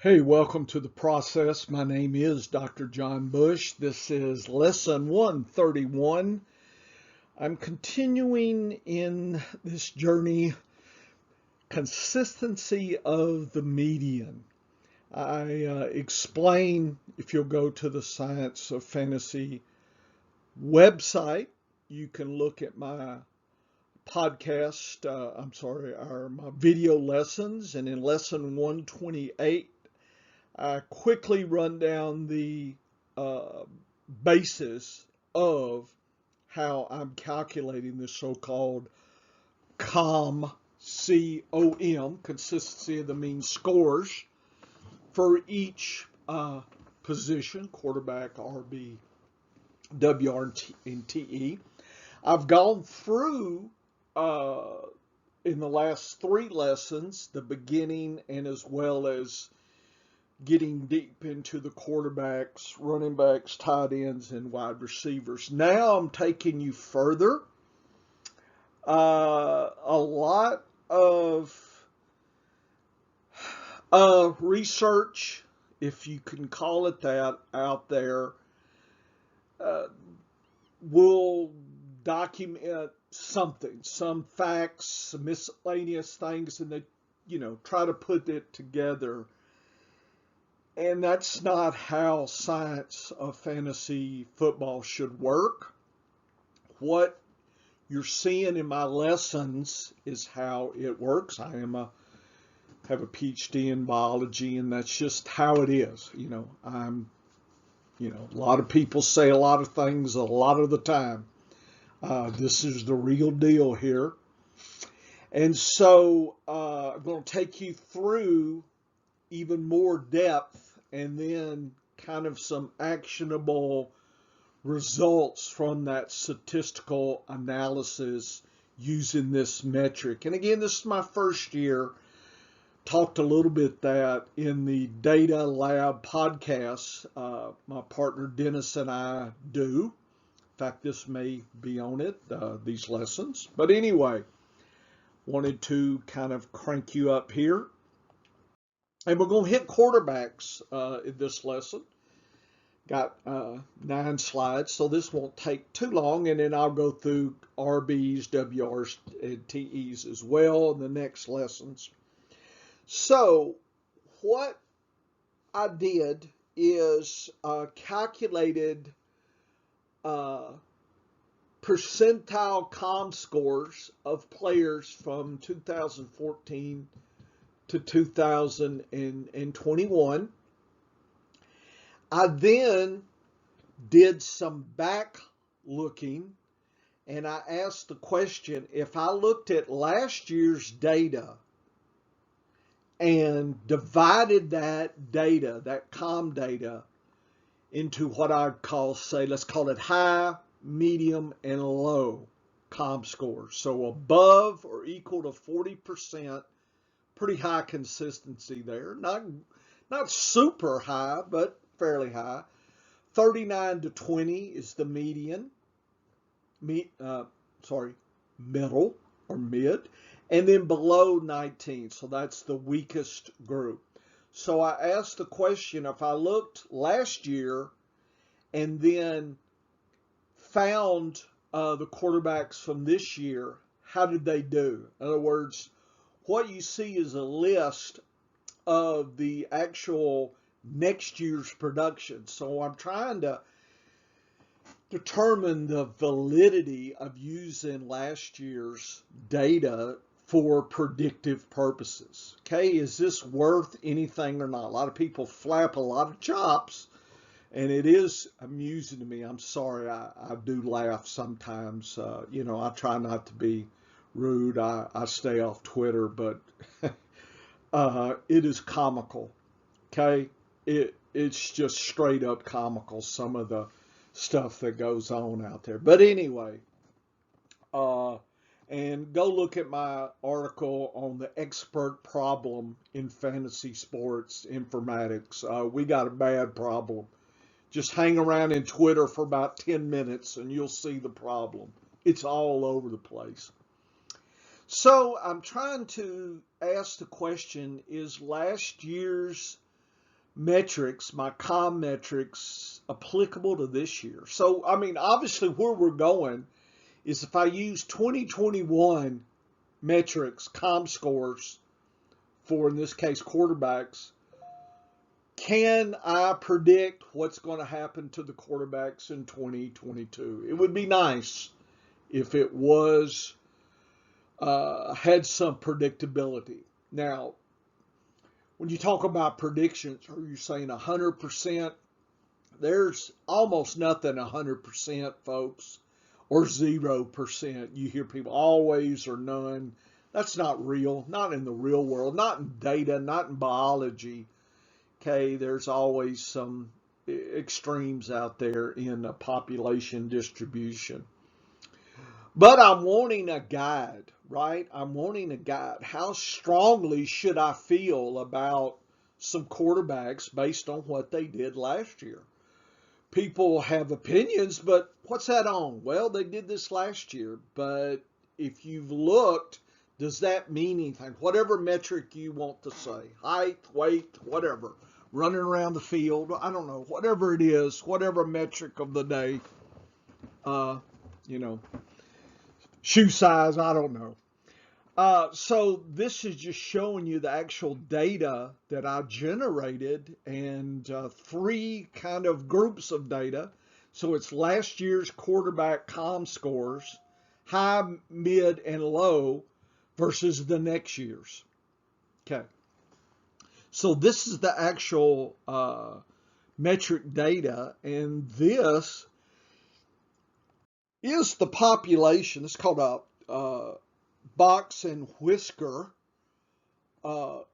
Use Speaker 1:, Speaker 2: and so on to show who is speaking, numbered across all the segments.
Speaker 1: Hey, welcome to the process. My name is Dr. John Bush. This is lesson 131. I'm continuing in this journey, consistency of the median. I explain, if you'll go to the Science of Fantasy website, you can look at my podcast, my video lessons. And in lesson 128, I quickly run down the uh, basis of how I'm calculating the so-called COM, consistency of the mean scores, for each position, quarterback, RB, WR, and TE. I've gone through in the last three lessons, the beginning and as well as getting deep into the quarterbacks, running backs, tight ends, and wide receivers. Now I'm taking you further. A lot of research, if you can call it that, out there uh, will document something, some facts, some miscellaneous things, and they, try to put it together. And that's not how science of fantasy football should work. What you're seeing in my lessons is how it works. I have a PhD in biology, and that's just how it is. A lot of people say a lot of things a lot of the time. This is the real deal here. And so I'm going to take you through even more depth and then kind of some actionable results from that statistical analysis using this metric. And again, this is my first year. Talked a little bit that in the Data Lab podcast, my partner Dennis and I do. In fact, this may be on it, these lessons. But anyway, wanted to kind of crank you up here. And we're going to hit quarterbacks in this lesson. Got 9 slides, so this won't take too long. And then I'll go through RBs, WRs, and TEs as well in the next lessons. So what I did is calculated percentile com scores of players from 2014 to 2021. I then did some back looking, and I asked the question, if I looked at last year's data and divided that data, that com data, into what I'd call, say, let's call it high, medium, and low com scores. So above or equal to 40%, pretty high consistency there. Not super high, but fairly high. 39 to 20 is the median. Middle or mid. And then below 19, so that's the weakest group. So I asked the question, if I looked last year and then found the quarterbacks from this year, how did they do? In other words, what you see is a list of the actual next year's production. So I'm trying to determine the validity of using last year's data for predictive purposes. Okay, is this worth anything or not? A lot of people flap a lot of chops, and it is amusing to me. I'm sorry, I do laugh sometimes. I try not to be rude. I stay off Twitter, but it is comical. Okay, it's just straight up comical, some of the stuff that goes on out there. But anyway, and go look at my article on the expert problem in fantasy sports informatics. We got a bad problem. Just hang around in Twitter for about 10 minutes and you'll see the problem. It's all over the place. So I'm trying to ask the question, is last year's metrics, my comm metrics, applicable to this year. So, I mean, obviously where we're going is if I use 2021 metrics, comm scores for, in this case, quarterbacks, can I predict what's going to happen to the quarterbacks in 2022? It would be nice if it was had some predictability. Now, when you talk about predictions, are you saying 100%? There's almost nothing 100%, folks, or 0%. You hear people always or none. That's not real, not in the real world, not in data, not in biology. Okay, there's always some extremes out there in a population distribution. But I'm wanting a guide, right? I'm wanting a guide. How strongly should I feel about some quarterbacks based on what they did last year? People have opinions, but what's that on? Well, they did this last year, but if you've looked, does that mean anything? Whatever metric you want to say, height, weight, whatever, running around the field, I don't know, whatever it is, whatever metric of the day, you know, shoe size, I don't know. So this is just showing you the actual data that I generated and three kind of groups of data. So it's last year's quarterback comm scores, high, mid, and low versus the next year's. Okay. So this is the actual metric data, and this is the population. It's called a box and whisker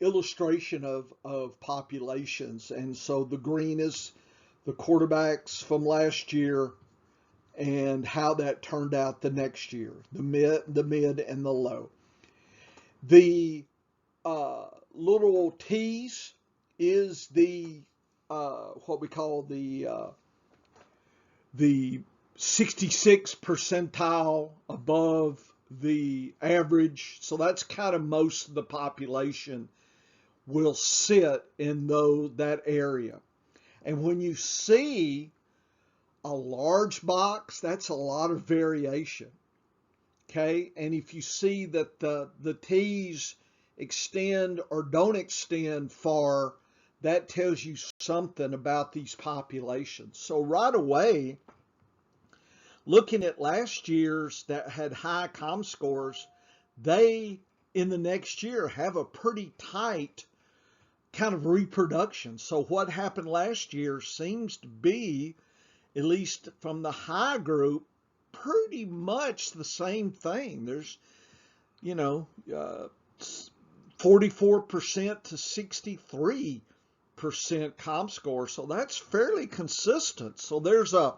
Speaker 1: illustration of populations. And so the green is the quarterbacks from last year and how that turned out the next year, the mid, and the low. The little T's is the what we call the 66th percentile above the average. So that's kind of most of the population will sit in that area. And when you see a large box, that's a lot of variation. Okay, and if you see that the T's extend or don't extend far, that tells you something about these populations. So right away, looking at last year's that had high comm scores, they in the next year have a pretty tight kind of reproduction. So what happened last year seems to be, at least from the high group, pretty much the same thing. There's, 44% to 63% comm score. So that's fairly consistent. So there's a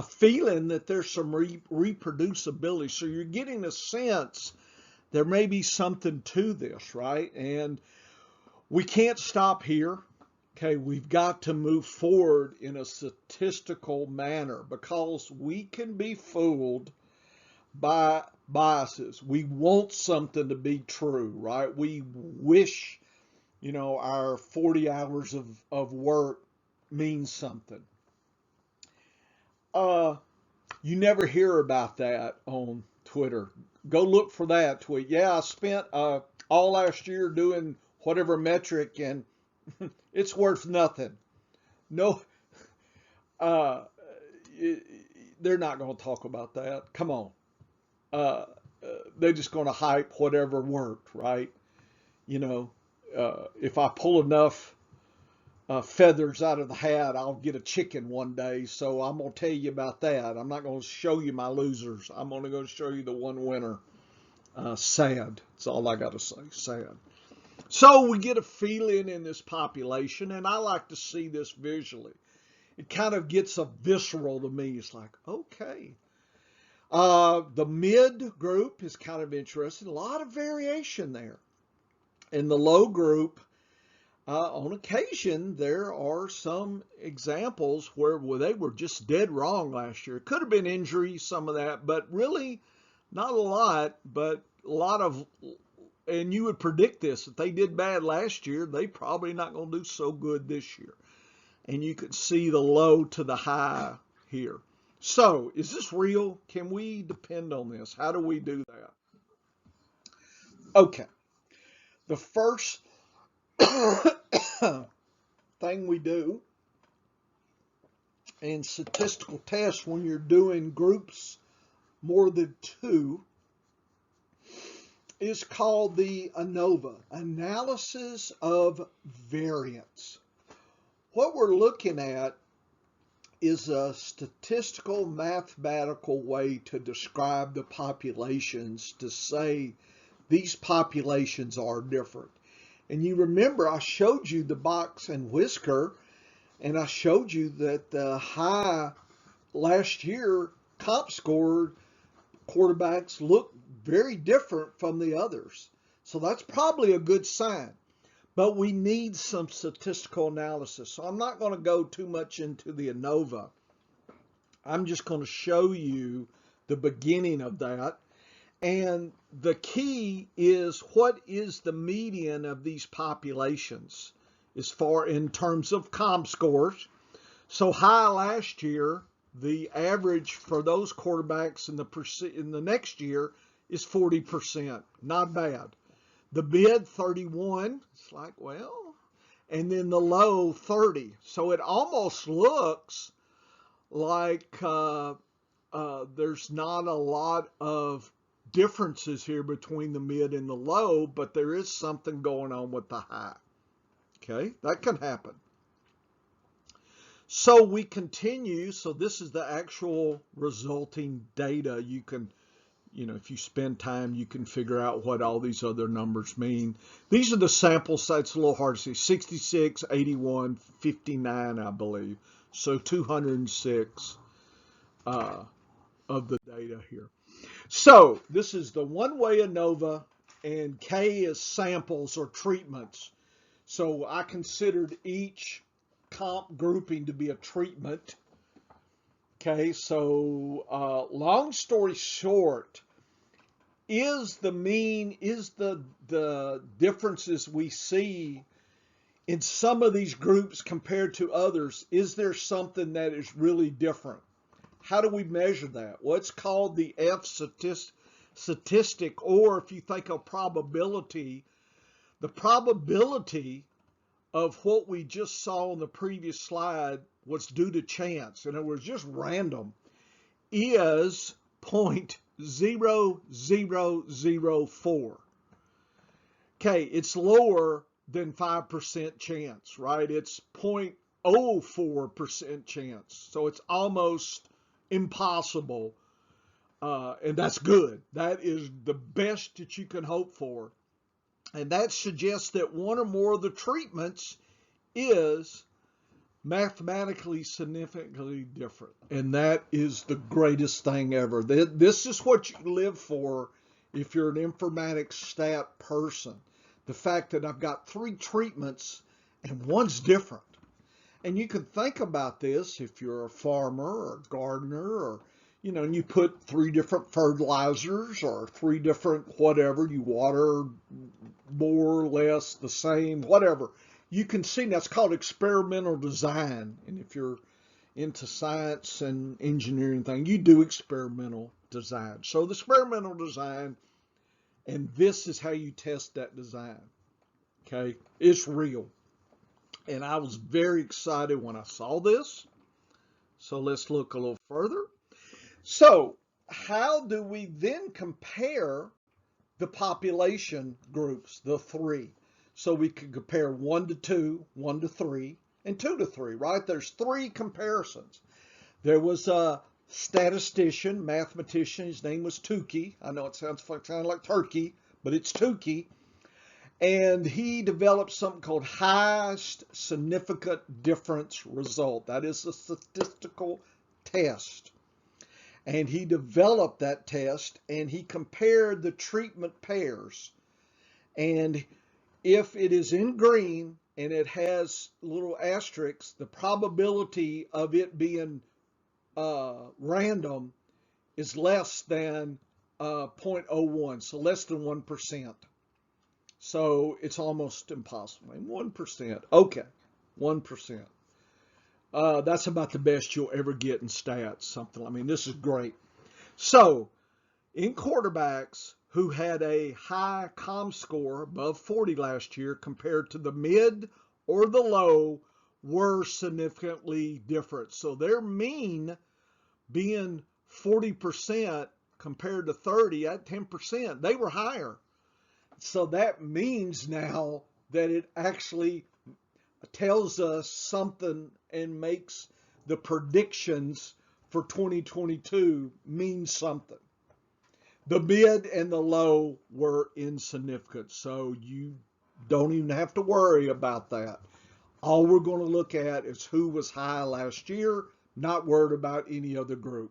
Speaker 1: feeling that there's some reproducibility. So you're getting a sense there may be something to this, right? And we can't stop here. Okay, we've got to move forward in a statistical manner because we can be fooled by biases. We want something to be true, right? We wish, our 40 hours of work means something. You never hear about that on Twitter. Go look for that tweet. Yeah, I spent all last year doing whatever metric and it's worth nothing. No, they're not going to talk about that. Come on. They're just going to hype whatever worked, right? If I pull enough feathers out of the hat, I'll get a chicken one day. So I'm going to tell you about that. I'm not going to show you my losers. I'm only going to show you the one winner. Sad. That's all I got to say. Sad. So we get a feeling in this population, and I like to see this visually. It kind of gets a visceral to me. It's like, okay. The mid group is kind of interesting. A lot of variation there. In the low group, on occasion, there are some examples where they were just dead wrong last year. It could have been injury, some of that, but really not a lot, but a lot of and you would predict this. If they did bad last year, they probably not going to do so good this year. And you can see the low to the high here. So, is this real? Can we depend on this? How do we do that? Okay. The first thing we do in statistical tests when you're doing groups more than two is called the Anova, analysis of variance. What we're looking at is a statistical mathematical way to describe the populations, to say these populations are different. And you remember I showed you the box and whisker, and I showed you that the high last year comp scored quarterbacks look very different from the others. So that's probably a good sign. But we need some statistical analysis. So I'm not going to go too much into the Anova. I'm just going to show you the beginning of that. And the key is, what is the median of these populations as far in terms of comp scores? So high last year, the average for those quarterbacks in the next year is 40%. Not bad. The mid 31, it's like, well, and then the low 30. So it almost looks like there's not a lot of differences here between the mid and the low, but there is something going on with the high. Okay, that can happen. So we continue. So this is the actual resulting data. You can, if you spend time, you can figure out what all these other numbers mean. These are the sample sites. A little hard to see. 66, 81, 59, I believe. So 206 of the data here. So this is the one-way Anova, and K is samples or treatments. So I considered each comp grouping to be a treatment. Okay, so long story short, is the mean, is the differences we see in some of these groups compared to others, is there something that is really different? How do we measure that? Well, it's called the F statistic, or if you think of probability, the probability of what we just saw on the previous slide was due to chance, and it was just random, is 0.0004. Okay, it's lower than 5% chance, right? It's 0.04% chance. So it's almost impossible, and that's good. That is the best that you can hope for. And that suggests that one or more of the treatments is mathematically significantly different. And that is the greatest thing ever. This is what you live for if you're an informatics stat person. The fact that I've got 3 treatments and one's different. And you can think about this if you're a farmer or a gardener, or and you put 3 different fertilizers or 3 different whatever, you water more or less the same, whatever. You can see that's called experimental design. And if you're into science and engineering thing, you do experimental design. So the experimental design, and this is how you test that design. Okay, it's real. And I was very excited when I saw this. So let's look a little further. So how do we then compare the population groups, the 3? So we could compare 1 to 2, 1 to 3, and 2 to 3, right? There's 3 comparisons. There was a statistician, mathematician, his name was Tukey. I know it sounds kind of like turkey, but it's Tukey. And he developed something called highest significant difference result. That is a statistical test. And he developed that test, and he compared the treatment pairs. And if it is in green and it has little asterisks, the probability of it being random is less than 0.01, so less than 1%. So it's almost impossible. And 1%. Okay, 1%. That's about the best you'll ever get in stats. Something. I mean, this is great. So in quarterbacks who had a high com score above 40 last year compared to the mid or the low were significantly different. So their mean being 40% compared to 30 at 10%, they were higher. So that means now that it actually tells us something and makes the predictions for 2022 mean something. The mid and the low were insignificant, so you don't even have to worry about that. All we're going to look at is who was high last year, not worried about any other group.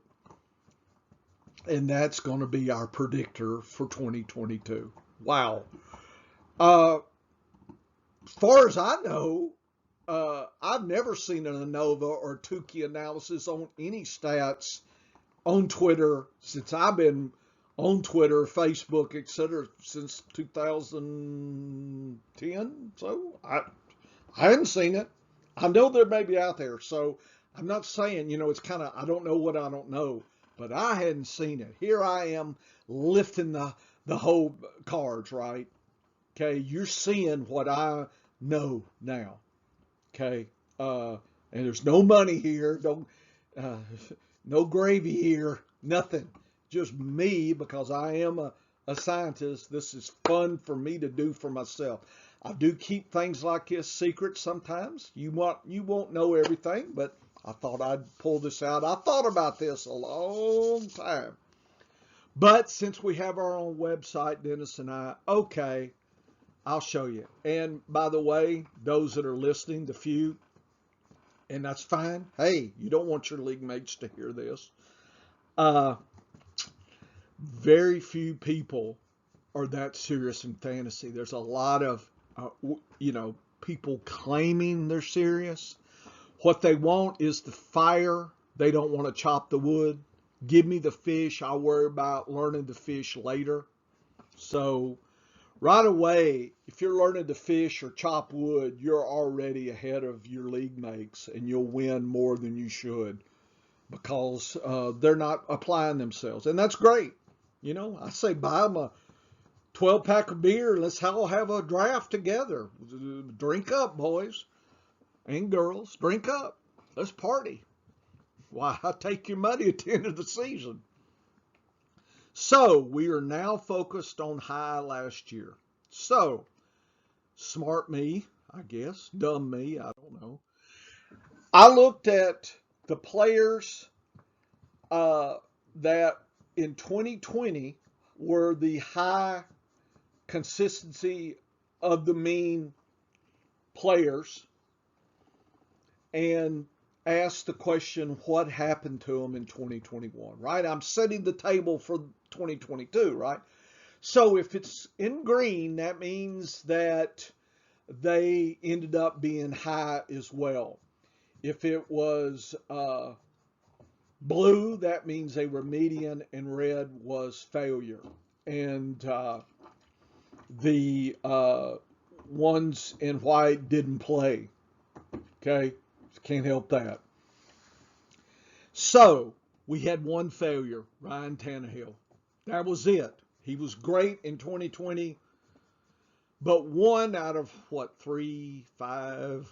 Speaker 1: And that's going to be our predictor for 2022. Wow. As far as I know, I've never seen an Anova or Tukey analysis on any stats on Twitter since I've been on Twitter, Facebook, etc. since 2010. So I haven't seen it. I know they may be out there. So I'm not saying, it's kind of, I don't know what I don't know, but I hadn't seen it. Here I am lifting the whole cards, right? Okay, you're seeing what I know now. Okay, and there's no money here, no gravy here, nothing. Just me, because I am a scientist. This is fun for me to do for myself. I do keep things like this secret sometimes. You won't know everything, but I thought I'd pull this out. I thought about this a long time. But since we have our own website, Dennis and I, okay, I'll show you. And by the way, those that are listening, the few, and that's fine. Hey, you don't want your league mates to hear this. Very few people are that serious in fantasy. There's a lot of, people claiming they're serious. What they want is the fire. They don't want to chop the wood. Give me the fish. I'll worry about learning to fish later. So right away, if you're learning to fish or chop wood, you're already ahead of your league mates and you'll win more than you should because they're not applying themselves. And that's great. I say buy them a 12-pack of beer and let's all have a draft together. Drink up, boys and girls. Drink up. Let's party. Why, I take your money at the end of the season. So we are now focused on high last year. So smart me, I guess, dumb me, I don't know. I looked at the players that in 2020 were the high consistency of the mean players and asked the question, what happened to them in 2021, right? I'm setting the table for 2022, right? So if it's in green, that means that they ended up being high as well. If it was blue, that means they were median, and red was failure. And the ones in white didn't play. Okay, can't help that. So we had one failure, Ryan Tannehill. That was it. He was great in 2020, but 1 out of 3, 5,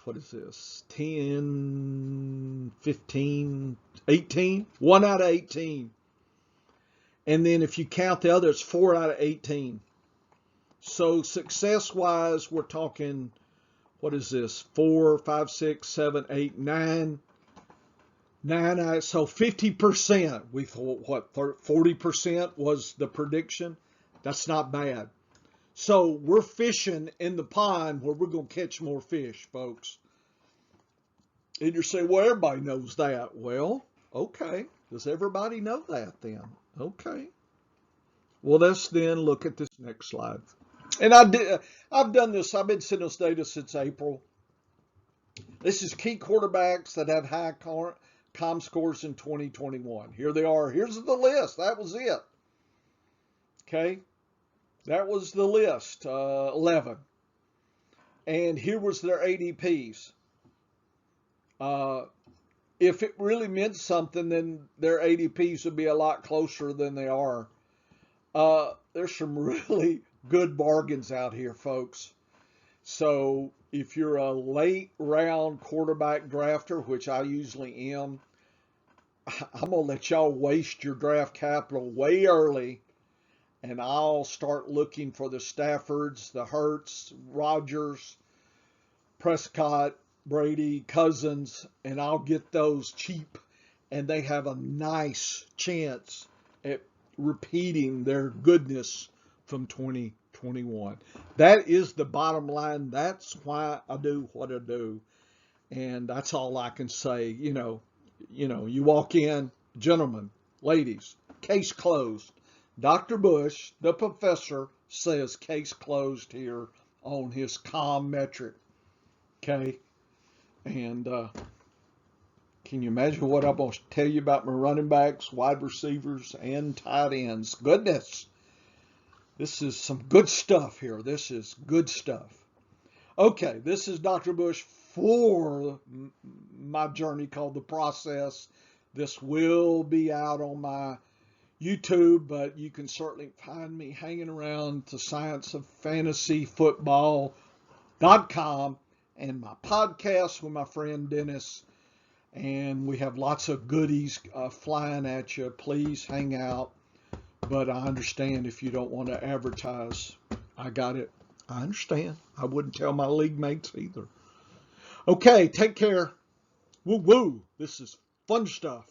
Speaker 1: 10, 15, 18? 1 out of 18. And then if you count the others, 4 out of 18. So success-wise, we're talking, 4, 5, 6, 7, 8, 9. 9, so 50%. We thought, 40% was the prediction? That's not bad. So we're fishing in the pond where we're going to catch more fish, folks. And you say, well, everybody knows that. Well, okay. Does everybody know that then? Okay. Well, let's then look at this next slide. And I've done this. I've been sending this data since April. This is key quarterbacks that had high com scores in 2021. Here they are. Here's the list. That was it. Okay. That was the list, 11. And here was their ADPs. If it really meant something, then their ADPs would be a lot closer than they are. There's some really good bargains out here, folks. So if you're a late round quarterback drafter, which I usually am, I'm going to let y'all waste your draft capital way early, and I'll start looking for the Staffords, the Hurts, Rodgers, Prescott, Brady, Cousins, and I'll get those cheap, and they have a nice chance at repeating their goodness from 2021. That is the bottom line. That's why I do what I do, and that's all I can say. You walk in, gentlemen, ladies, case closed. Dr. Bush, the professor, says case closed here on his COM metric. Okay? And can you imagine what I'm going to tell you about my running backs, wide receivers, and tight ends? Goodness. This is some good stuff here. This is good stuff. Okay, this is Dr. Bush for my journey called The Process. This will be out on my YouTube, but you can certainly find me hanging around to scienceoffantasyfootball.com and my podcast with my friend Dennis. And we have lots of goodies flying at you. Please hang out. But I understand if you don't want to advertise. I got it. I understand. I wouldn't tell my league mates either. Okay, take care. Woo woo. This is fun stuff.